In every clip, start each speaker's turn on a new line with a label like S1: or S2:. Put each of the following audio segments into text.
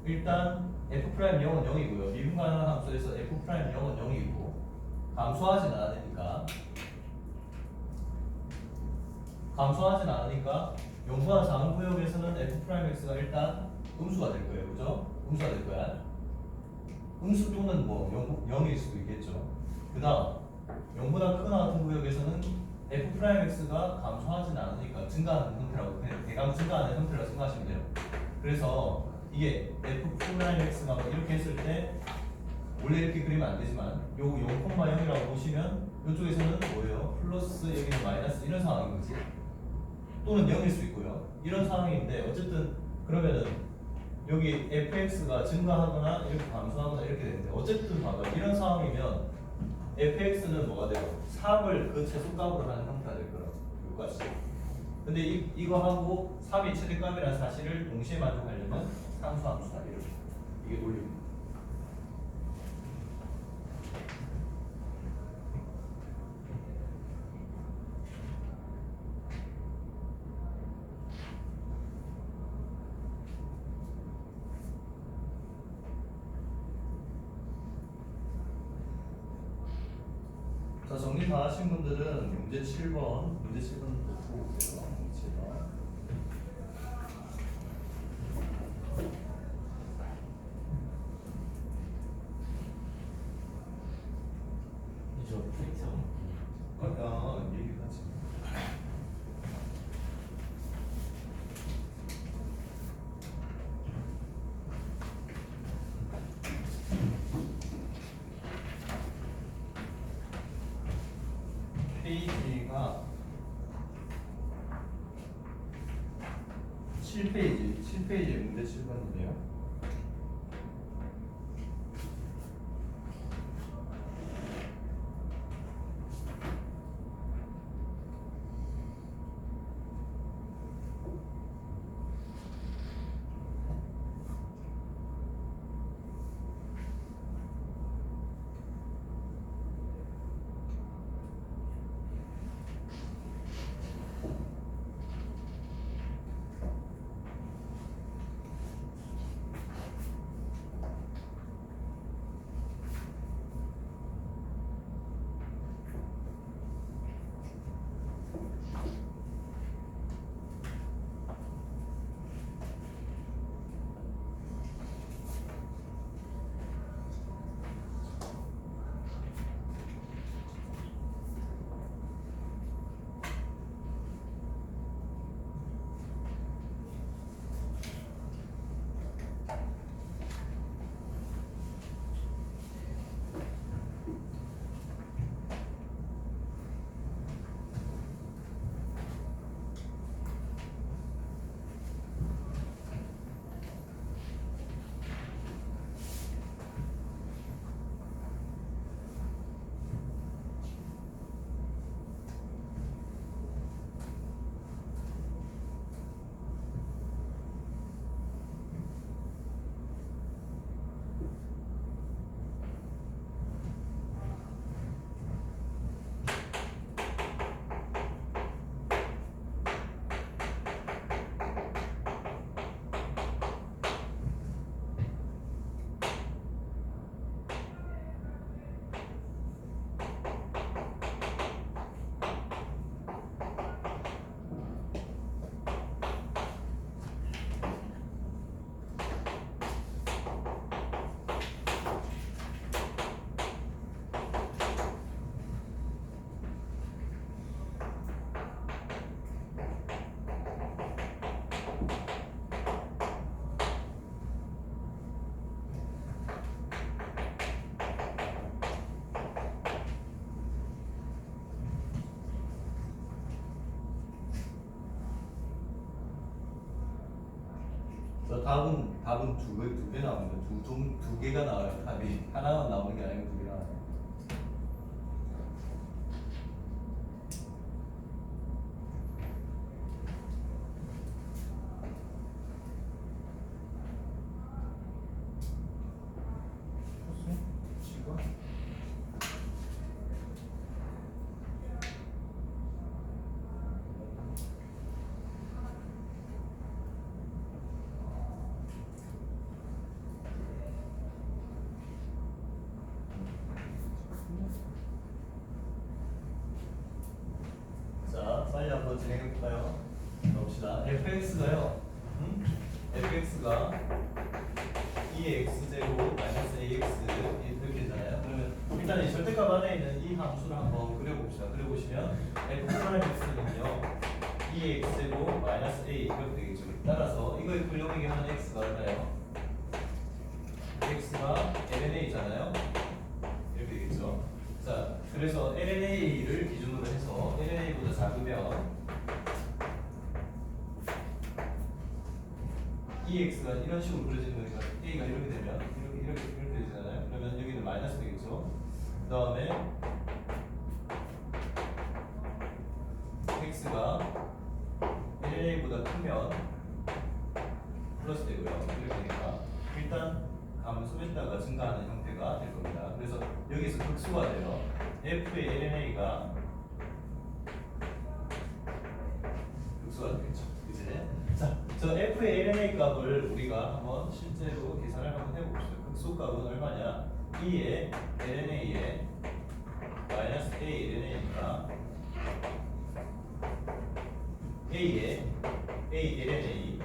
S1: 일단 f'0은 0이고요. 미분가능한 함수에서 f'0은 0이고 감소하진 않으니까 0보다 작은 구역에서는 f'x가 일단 음수가 될 거예요. 그죠? 음수가 될 거야. 음수 또는 뭐 0일 수도 있겠죠. 그 다음 0보다 크거나 같은 구역에서는 f'x가 감소하진 않으니까 증가하는 형태라고, 그냥 대강 증가하는 형태라고 생각하시면 돼요. 그래서 이게 f'x가 이렇게 했을 때 원래 이렇게 그리면 안 되지만 요거 0,0이라고 보시면 이쪽에서는 뭐예요? 플러스 여기는 마이너스 이런 상황인 거지. 또는 0일 수 있고요. 이런 상황인데 어쨌든 그러면은 여기 fx가 증가하거나 이렇게 감소하거나 이렇게 되는데 어쨌든 봐봐. 이런 상황이면 fx는 뭐가 돼요? 3을 그 최소값으로 하는 형태가 될 거라고. 여기까지. 근데 이거하고 3이 최대값이라는 사실을 동시에 만족하려면 상수함수다. 이렇게. 이게 논리입니다. 자, 정리 다 하신 분들은 문제 7번 놓고 올게요. 문제 7번.
S2: 저 픽서
S1: 얘기하지. 페이지가 7페이지 문제 7번이네요. 저 답은 두 개 나옵니다. 두 개가 나와요. 답이 하나만 나오는 게 아니고 두 개 나와요. 지금 한번 진행해 볼까요? 봅시다. fx가요. fx가 2x 제곱 마이너스 ax 이렇게 되잖아요. 그러면 일단 이 절대값 안에 있는 이 함수를 한번 그려봅시다. 그려보시면 f 프라임 x는요 2x 제곱 마이너스 a 이렇게 되겠죠. 따라서 이거의 불용이게 하는 x가 얼마예요? x가 lna잖아요. 이렇게 되겠죠. 자, 그래서 lna를 기준으로 해서 lna보다 작으면 EX가 이런 식으로 그려지는 거니까 A가 이렇게 되면 이렇게 되잖아요. 그러면 여기는 마이너스 되겠죠. 그 다음에 X가 LA보다 크면 플러스 되고요. 이렇게 되니까 일단 감소했다가 증가하는 형태가 될 겁니다. 그래서 여기서 극수가 돼요. F의 LNA가 극수가 되겠죠. 이제 자, 저 F의 LNA 값을 우리가 한번 실제로 계산을 한번 해봅시다. 극소값은 얼마냐? 2의 LNA에 마이너스 A LNA니까 A의 A LNA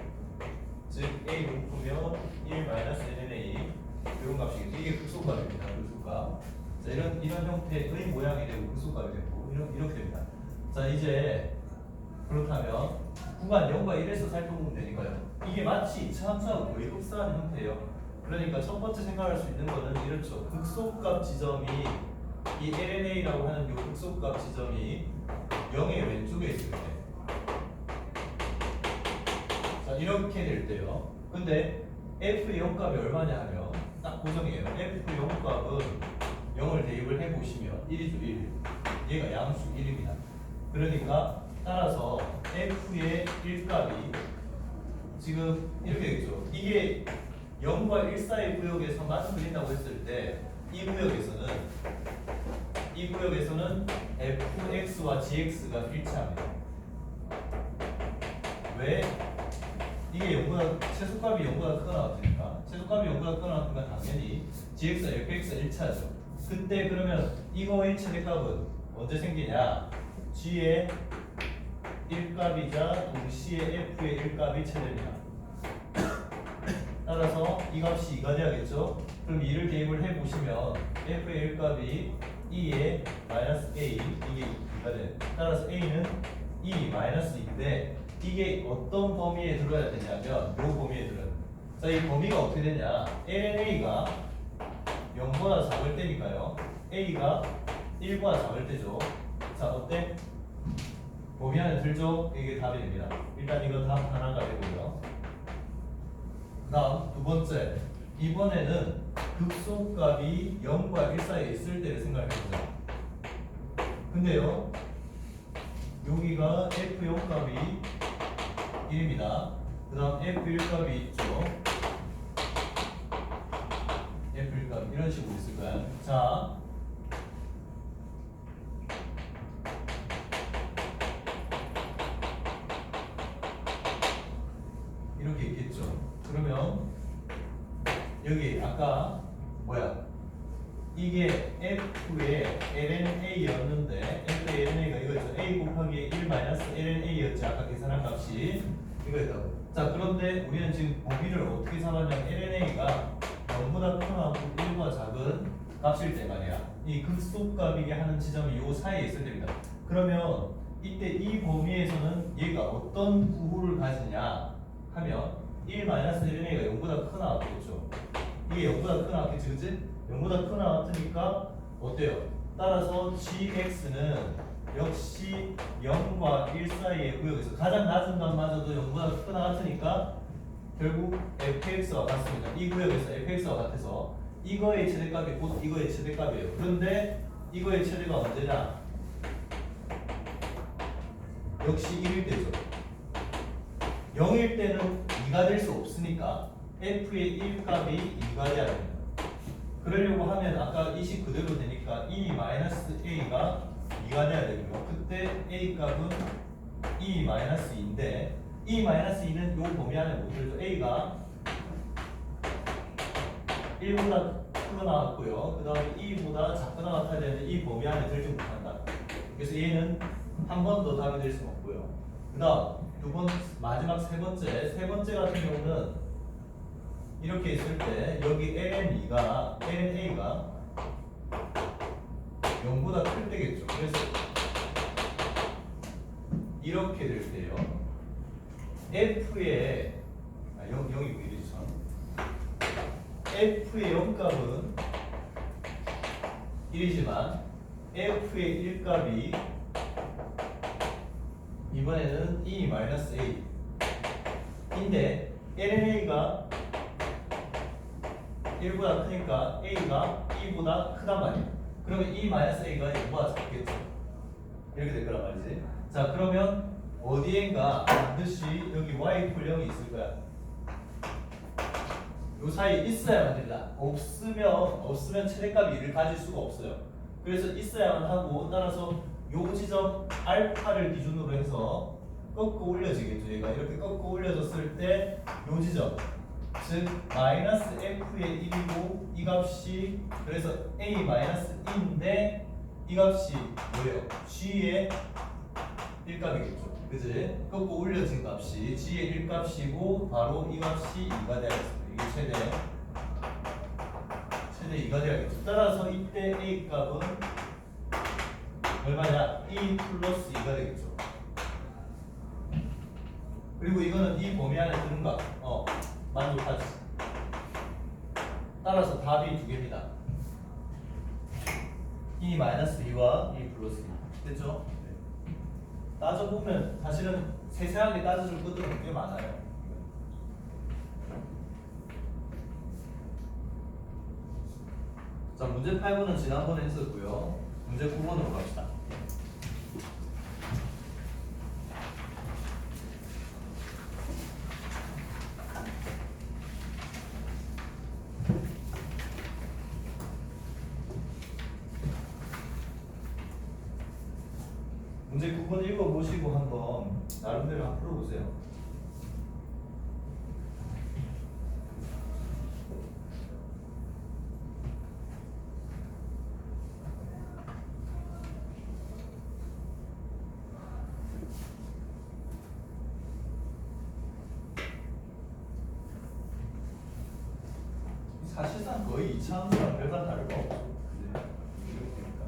S1: 즉 A 묶으면 1 마이너스 LNA 이런 값이겠죠. 이게 극소값입니다. 극소값. 자, 이런 형태의 모양이 되고 극소값이 되고 이렇게 됩니다. 자, 이제 그렇다면 구간 0과 1에서 살펴보면 되니까요. 이게 마치 2차 함수하고 거의 흡사한 형태예요. 그러니까 첫 번째 생각할 수 있는 거는 이렇죠. 극소값 지점이 이 LNA라고 하는 이 극소값 지점이 0의 왼쪽에 있을 때, 자 이렇게 될 때요. 근데 F 0 값이 얼마냐 하면 딱 고정이에요. F 0 값은 0을 대입을 해보시면 1이죠 1. 얘가 양수 1입니다. 그러니까 따라서 F의 1값이 지금 이렇게 되겠죠. 이게 0과 1 사이 구역에서만 그린다고 했을 때 이 구역에서는 fx와 gx가 일치합니다. 왜? 이게 0보다 최소값이 0보다 크거나 같으니까 최소값이 0보다 크거나 같으면 당연히 gx와 fx가 일치하죠. 그때 그러면 이거의 최대값은 언제 생기냐? g의 1값이자 동시에 f의 1값이 최대입니다. 따라서 이 값이 2가 돼야겠죠? 그럼 2를 대입을 해보시면 f의 1값이 2의 마이너스 a 이게 2가 돼. 따라서 a는 2 마이너스 2인데 이게 어떤 범위에 들어야 되냐면 이 범위에 들어야 돼. 자, 이 범위가 어떻게 되냐? LNA가 0보다 작을 때니까요. a가 1보다 작을 때죠. 자, 어때? 범위 안에 들죠? 이게 답이 됩니다. 일단 이거 답 하나가 되고요. 다음 두 번째, 이번에는 극소값이 0과 1 사이에 있을 때를 생각해보자. 근데요, 여기가 F0 값이 1입니다. 그 다음 F1 값이 있죠. F1 값 이런 식으로 있을 거야. 자, 이렇게 있겠죠. 그러면 여기 아까 뭐야? 이게 F의 LNA였는데 F의 LNA가 이거죠. A 곱하기 1 마이너스 LNA였지. 아까 계산한 값이 이거였다고. 자, 그런데 우리는 지금 범위를 어떻게 삼았냐면 LNA가 0보다 크거나 1보다 작은 값일 때 말이야. 이 극소값이게 하는 지점이 요 사이에 있을 때입니다. 그러면 이때 이 범위에서는 얘가 어떤 부호를 가지냐 하면 1 마이너스 LNA가 0보다 크거나 같겠죠. 이게 0보다 크거나 같겠지, 그치? 0보다 크거나 같으니까 어때요? 따라서 gx는 역시 0과 1 사이의 구역에서 가장 낮은 값마저도 0보다 크거나 같으니까 결국 fx와 같습니다. 이 구역에서 fx와 같아서 이거의 최대값이 곧 이거의 최대값이에요. 그런데 이거의 최대가 언제냐? 역시 1일 때죠. 0일 때는 2가 될 수 없으니까 f의 1값이 2가 돼야 됩니다. 그러려고 하면 아까 이 식 그대로 되니까 E-A가 2가 돼야 되고요. 그때 A 값은 E-2인데 E-2는 요 범위 안에 못 들죠. A가 1보다 크거나 같고요. 그 다음에 E보다 작거나 같아야 되는데 이 범위 안에 들지 못한다. 그래서 얘는 한 번 더 답이 될 수는 없고요. 그 다음 마지막 세 번째 같은 경우는 이렇게 있을 때 여기 lnA가 0보다 클 때겠죠. 그래서 이렇게 될 때요. f의 0이고 1이죠. f의 0값은 1이지만 f의 1값이 이번에는 e-a 인데 lna가 1보다 크니까 a가 e보다 크단 말이에요. 그러면 e-a가 0보다 작겠죠. 이렇게 될 거란 말이지. 자, 그러면 어디엔가 반드시 여기 y 이퀄 0이 있을 거야. 요 사이에 있어야만 됩니다. 없으면 최대값이 1을 가질 수가 없어요. 그래서 있어야만 하고, 따라서 요 지점 알파를 기준으로 해서 꺾어 올려지겠죠. 얘가 이렇게 꺾어 올려졌을 때 요 지점, 즉 마이너스 f의 1이고 이 값이 그래서 a 마이너스 2인데 이 값이 뭐예요? g의 1값이겠죠. 그지? 꺾고 올려진 값이 g의 1값이고 바로 이 값이 2가 되겠습니다. 이게 최대 2가 되겠죠. 따라서 이때 a 값은 얼마냐? 2 플러스 2가 되겠죠. 그리고 이거는 이 범위 안에 드는 값. 만족하지. 따라서 답이 두 개입니다. e 마이너스 2와 e 플러스 2. 됐죠? 따져보면 사실은 세세하게 따져줄 것들은 꽤 많아요. 자, 문제 8번은 지난번에 했었고요. 문제 9번으로 갑시다. 문제 9번 읽어보시고 한번 나름대로 한번 풀어보세요. 사실상 거의 2차 함수랑 별반 다를 거 없죠. 이렇게 되니까.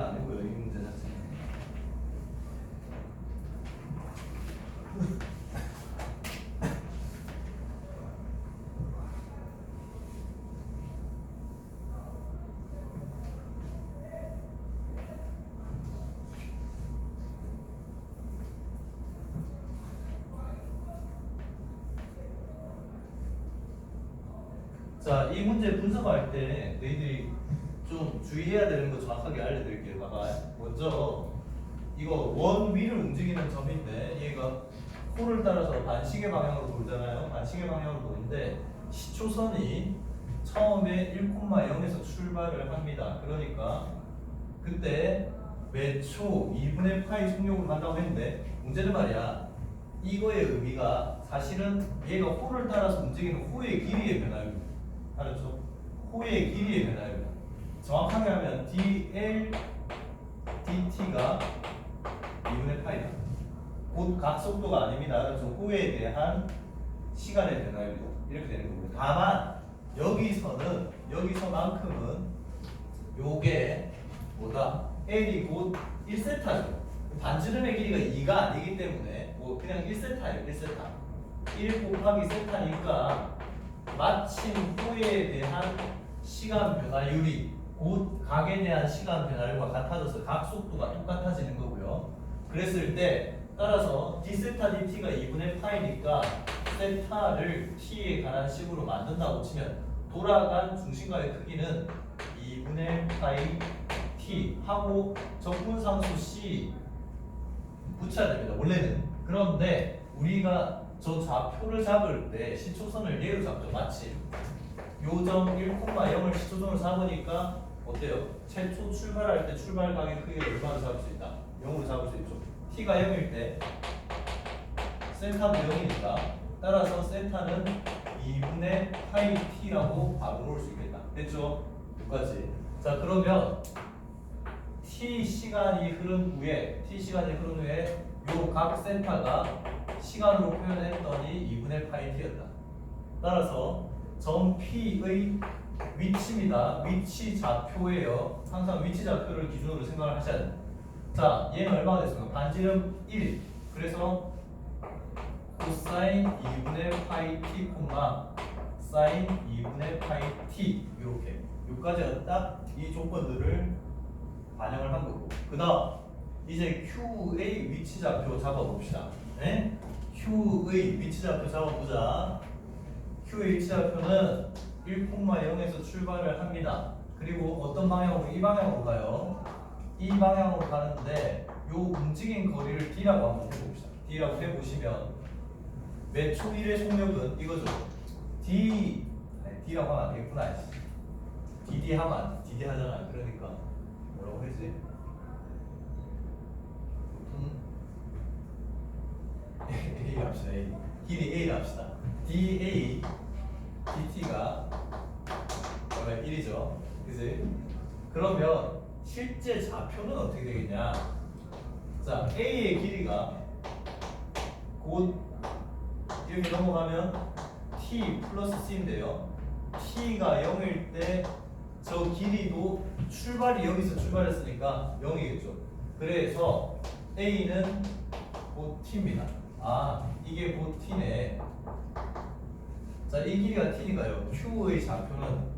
S1: 문제는 아니고요. 이 문제 자체는. 자, 이 문제 분석할 때 너희들이 좀 주의해야 되는 거 정확하게 알려드릴게요. 봐봐. 먼저 이거 원 위를 움직이는 점인데 얘가 코를 따라서 반시계 방향으로 돌잖아요. 반시계 방향으로 도는데 시초선이 처음에 1,0에서 출발을 합니다. 그러니까 그때 매 초 2분의 파이 속력으로 간다고 했는데 문제는 말이야. 이거의 의미가 사실은 얘가 호를 따라서 움직이는 호의 길이의 변화입니다. 알았죠? 호의 길이의 변화입니다. 정확하게 하면 dl dt가 2분의 파이다. 곧 각속도가 아닙니다. 알았죠? 호에 대한 시간의 변화입니다. 이렇게 되는 겁니다. 다만 여기서만큼은 요게 뭐다? L이 곧 1세타죠. 반지름의 길이가 2가 아니기 때문에 뭐 그냥 1세타예요. 1세타. 1 곱하기 세타니까 마침 호에 대한 시간 변화율이 곧 각에 대한 시간 변화율과 같아져서 각 속도가 똑같아지는 거고요. 그랬을 때 따라서 d세타 dt가 2분의 파이니까 세타를 t에 관한 식으로 만든다고 치면 돌아간 중심과의 크기는 2분의 파이 t 하고 적분상수 c 붙여야 됩니다. 원래는. 그런데 우리가 저 좌표를 잡을 때 시초선을 얘로 잡죠. 마치 요점 1,0을 시초선으로 잡으니까 어때요? 최초 출발할 때 출발각의 크기를 얼마로 잡을 수 있다? 0으로 잡을 수 있죠. t가 0일 때 세타도 0이니까 따라서 세타는 2분의 파이 t라고 바로 놓을 수 있겠다. 됐죠? 여기까지. 자, 그러면 t 시간이 흐른 후에 요 각 세타가 시간으로 표현했더니 2분의 파이 t였다. 따라서 점 P의 위치입니다. 위치 좌표예요. 항상 위치 좌표를 기준으로 생각을 하셔야 됩니다. 자, 얘는 얼마가 됐습니까? 반지름 1. 그래서 코사인 2분의 파이 t, 사인 2분의 파이 t 이렇게 여기까지가 딱 이 조건들을 반영을 한 거고. 그 다음 이제 Q의 위치 좌표 잡아봅시다. 네? Q의 위치 좌표 잡아보자. Q의 위치 좌표는 1,0에서 출발을 합니다. 그리고 어떤 방향으로? 이 방향으로 가요. 이 방향으로 가는데 요 움직인 거리를 D라고 한번 해봅시다. D라고 해보시면 매 초 1의 속력은 이거죠. D라고 하면 안 되겠구나. DD 하면 안 돼. DD 하잖아. 그러니까 뭐라고 했지? A 합시다. A. 길이 A를 합시다. dA dt가 그러면 1이죠. 그지? 그러면 실제 좌표는 어떻게 되겠냐? 자, A의 길이가 곧 이렇게 넘어가면 t 플러스 c인데요. t가 0일 때 저 길이도 출발이 여기서 출발했으니까 0이겠죠. 그래서 A는 곧 t입니다. 아, 이게 곧 t네. 자, 이 길이가 t니까요. q의 좌표는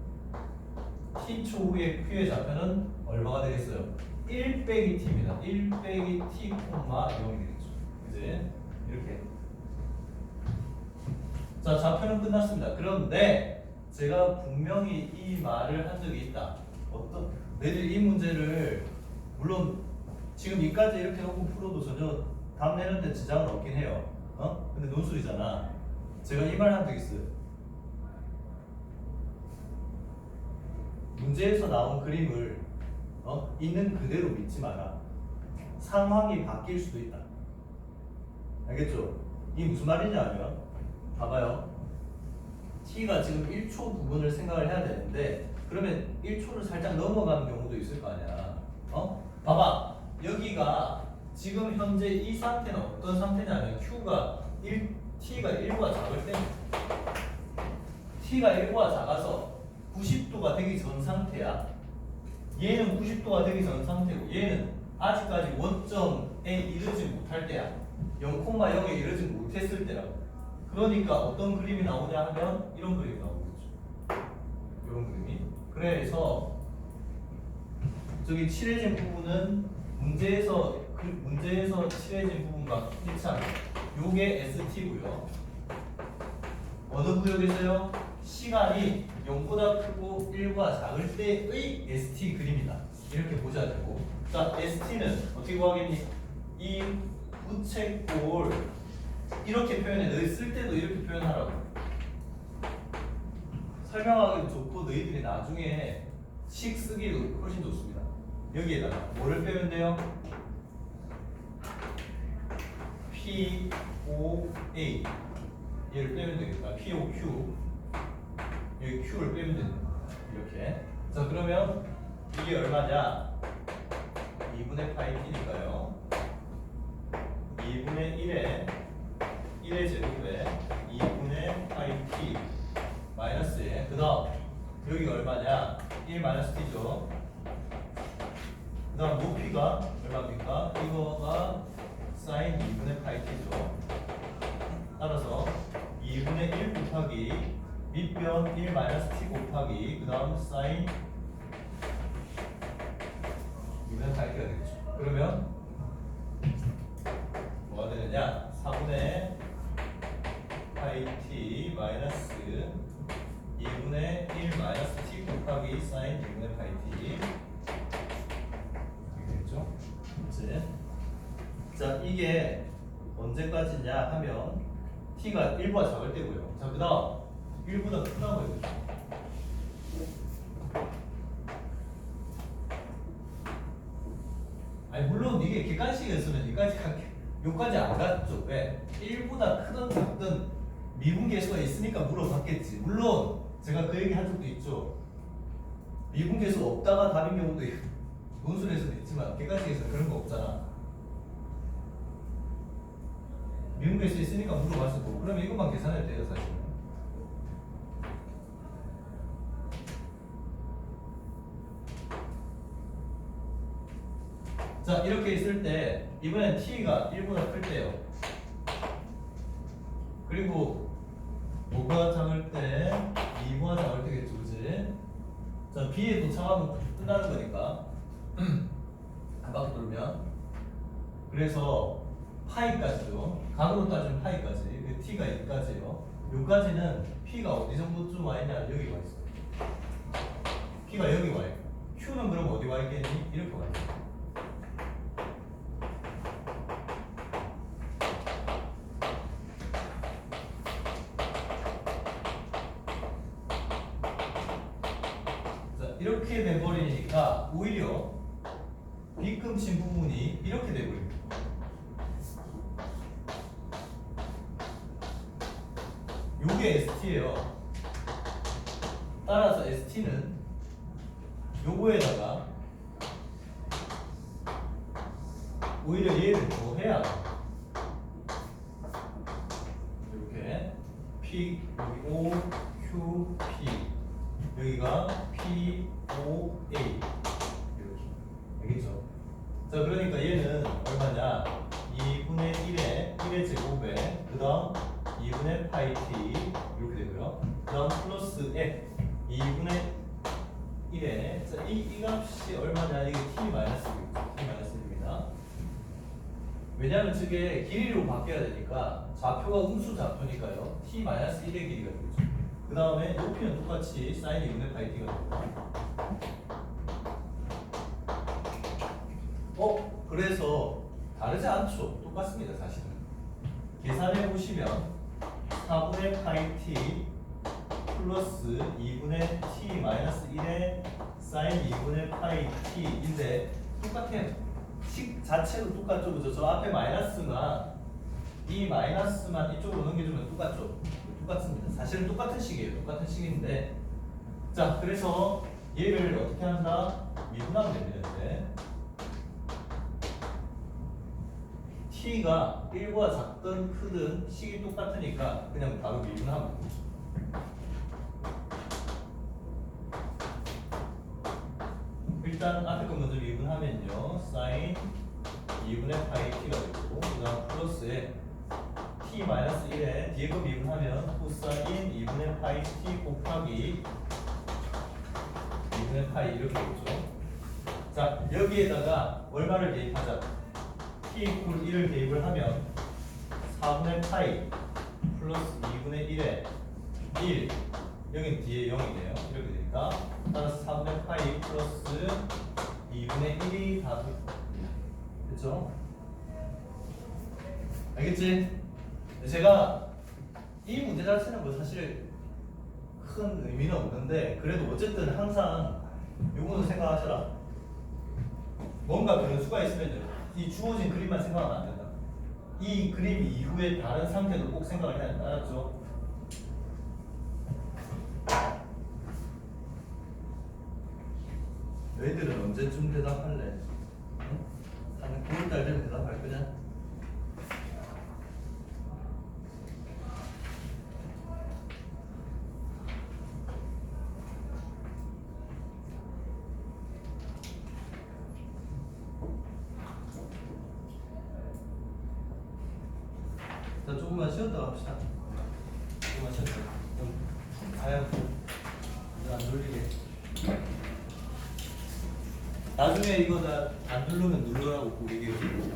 S1: t초 후에 q의 좌표는 얼마가 되겠어요? 1 빼기 t입니다. 1 빼기 t, 0이 되겠죠. 이제 이렇게. 자, 좌표는 끝났습니다. 그런데 제가 분명히 이 말을 한 적이 있다. 어떤 너희들 이 문제를 물론 지금 이까지 이렇게 놓고 풀어도 전혀 답 내는 데 지장은 없긴 해요. 근데 논술이잖아. 제가 이 말 한 적 있어요. 문제에서 나온 그림을 있는 그대로 믿지 마라. 상황이 바뀔 수도 있다. 알겠죠? 이게 무슨 말이냐면 봐봐요. t가 지금 1초 부분을 생각을 해야 되는데 그러면 1초를 살짝 넘어가는 경우도 있을 거 아니야. 봐봐. 여기가 지금 현재 이 상태는 어떤 상태냐면 t가 1보다 작을 때 t가 1보다 작아서 90도가 되기 전 상태야. 얘는 90도가 되기 전 상태고 얘는 아직까지 원점에 이르지 못할 때야. 0,0에 이르지 못했을 때라고. 그러니까 어떤 그림이 나오냐 하면 이런 그림이 나오겠죠. 이런 그림이. 그래서 저기 칠해진 부분은 문제에서 칠해진 부분과 일치하는 요게 ST고요. 어느 구역에서요? 시간이 0보다 크고 1보다 작을 때의 ST 그림이다. 이렇게 보셔야 되고. 자, ST는 어떻게 구하겠니? 이 우체골 이렇게 표현해. 너희 쓸 때도 이렇게 표현하라고. 설명하기도 좋고 너희들이 나중에 식 쓰기도 훨씬 좋습니다. 여기에다가 뭐를 빼면 돼요? POA 얘를 빼면 되겠다. POQ 여기 Q를 빼면 되는 거야. 이렇게. 자, 그러면 이게 얼마냐? 2분의 파이 T니까요. 2분의 1의 제곱에 2분의 파이 T 마이너스에 그 다음 여기가 얼마냐? 1 마이너스 T죠. 그 다음 높이가 얼마입니까? 이거가 사인 2분의 파이 T죠. 따라서 2분의 1 곱하기 밑변 1 마이너스 T 곱하기 그 다음 사인 2분의 파이 T가 되겠죠. 그러면 뭐가 되느냐? 4분의 파이 T 마이너스 2분의 1 마이너스 T 곱하기 사인 2분의 파이 T 되겠죠? 이제 자, 이게 언제까지냐 하면 T가 1보다 작을 때고요. 자, 그 다음 1보다 크다고 해야 되죠. 아니 물론 이게 객관식이었으면 여기까지 안 갔죠. 왜? 1보다 크든 작든 미분계수가 있으니까 물어봤겠지. 물론 제가 그 얘기 한 적도 있죠. 미분계수 없다가 답인 경우도 논술에서도 있지만 객관식에서는 그런 거 없잖아. 미분계수 있으니까 물어봤을 거고. 그러면 이것만 계산해도 돼요, 사실은. 자, 이렇게 있을 때 이번엔 t가 1보다 클 때요. 그리고 5보다 작을 때 2보다 작을 때겠죠, 그치? 자, b에 도착하면 끝나는 거니까 한 바퀴 돌면 그래서 파이까지요. 각으로 따지면 파이까지. t가 여기까지요. 여기까지는 p가 어디 정도쯤 와 있냐? 여기 와 있어. p가 여기 와 있고 q는 그럼 어디 와 있겠니? 이렇게 와 있어. 이렇게 돼버리니까 오히려 빗금친 부분이 이렇게 돼버립니다. 요게 ST예요. 따라서 ST는 요거에다가 오히려 얘를 더 해야 돼. 이렇게 P 여기 O Q P 여기가 P O A 이렇게 알겠죠? 자, 그러니까 얘는 얼마냐? 2분의 1의 제곱에 그 다음 2분의 파이 T 이렇게 되고요. 그 다음 플러스 F 2분의 1에 자, 이 값이 얼마냐? 이게 T 마이너스 1이죠. T 마이너스 1입니다. 왜냐하면 저게 길이로 바뀌어야 되니까 좌표가 음수 좌표니까요. T 마이너스 1의 길이가 되겠죠. 그 다음에 높이는 똑같이 사인 2분의 파이 T가 됩니다. 그래서 다르지 않죠. 똑같습니다. 사실은 계산해 보시면 4분의 파이 T 플러스 2분의 T 마이너스 1의 사인 2분의 파이 T인데 똑같아요. 식 자체도 똑같죠. 그죠? 저 앞에 마이너스만 이 마이너스만 이쪽으로 넘겨주면 똑같죠. 똑같습니다. 사실은 똑같은 식이에요. 똑같은 식인데 자, 그래서 얘를 어떻게 한다? 미분하면 됩니다. 이제 t가 1보다 작든 크든 식이 똑같으니까 그냥 바로 미분하면 됩니다. 일단 일단 앞에 거 먼저 미분하면요 사인 2분의 파이 t가 되고 그 다음 플러스에 t-1에 뒤에 거 미분하면 코사인 2분의 파이 t 곱하기 2분의 파이 이렇게 되죠. 자 여기에다가 얼마를 대입하자. t 이퀄 1을 대입을 하면 4분의 파이 플러스 2분의 1에 1 여긴 뒤에 0이네요. 이렇게 되니까 따라서 4분의 파이 플러스 2분의 1이 다 됐죠? 알겠지? 제가 이 문제 자체는 뭐 사실 큰 의미는 없는데 그래도 어쨌든 항상 요거는 생각하셔라. 뭔가 변수가 있으면 이 주어진 그림만 생각하면 안 된다. 이 그림 이후에 다른 상태도 꼭 생각을 해야 된다. 알았죠? 너희들은 언제쯤 대답할래? 응? 한 9월달 되면 대답할 거냐? 자, 조금만 쉬었다 갑시다. 조금만 쉬었다. 좀 가야 안 돌리게. 나중에 이거 다 안 누르면 누르라고 꼭 얘기해 주고.